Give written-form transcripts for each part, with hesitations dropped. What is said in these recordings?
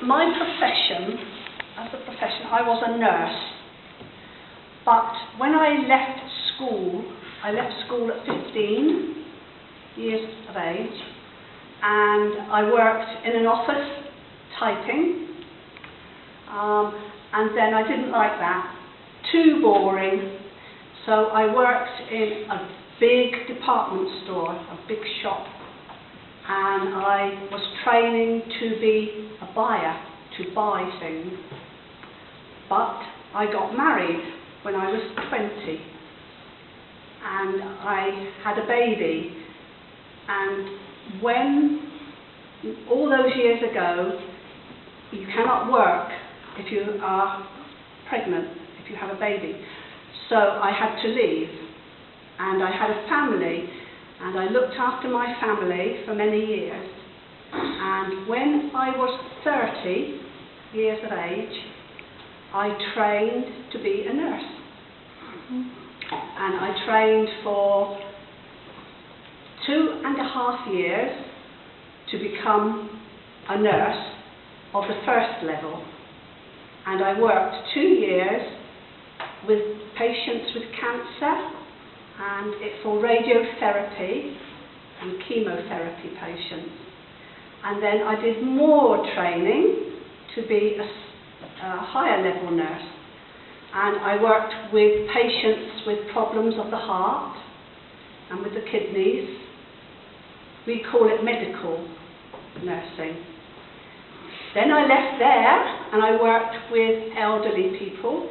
my profession, as a profession, I was a nurse. But when I left school at 15 years of age, and I worked in an office typing, and then I didn't like that. Too boring. So I worked in a big department store, a big shop, and I was training to be a buyer, to buy things. But I got married when I was 20, and I had a baby. And when, all those years ago, you cannot work if you are pregnant, if you have a baby. So I had to leave, and I had a family, and I looked after my family for many years. And when I was 30 years of age, I trained to be a nurse. And I trained for 2.5 years to become a nurse of the first level. And I worked 2 years with patients with cancer, and it's for radiotherapy and chemotherapy patients. And then I did more training to be a higher level nurse. And I worked with patients with problems of the heart and with the kidneys. We call it medical nursing. Then I left there and I worked with elderly people.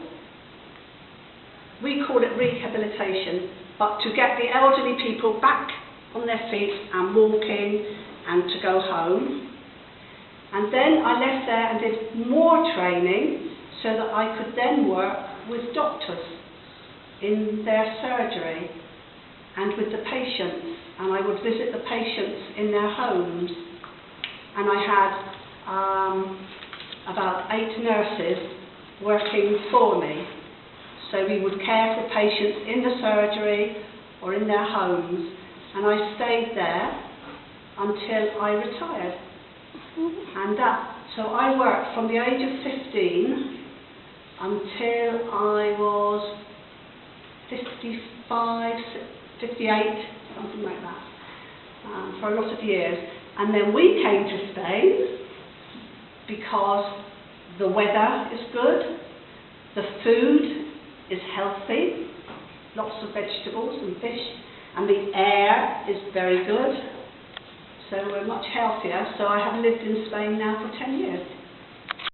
We call it rehabilitation, but to get the elderly people back on their feet and walking and to go home. And then I left there and did more training so that I could then work with doctors in their surgery and with the patients. And I would visit the patients in their homes. And I had about 8 nurses working for me. So we would care for patients in the surgery or in their homes. And I stayed there until I retired. And so I worked from the age of 15 until I was 55, 58, something like that, for a lot of years. And then we came to Spain because the weather is good, the food is healthy, lots of vegetables and fish, and the air is very good. So we're much healthier. So I have lived in Spain now for 10 years.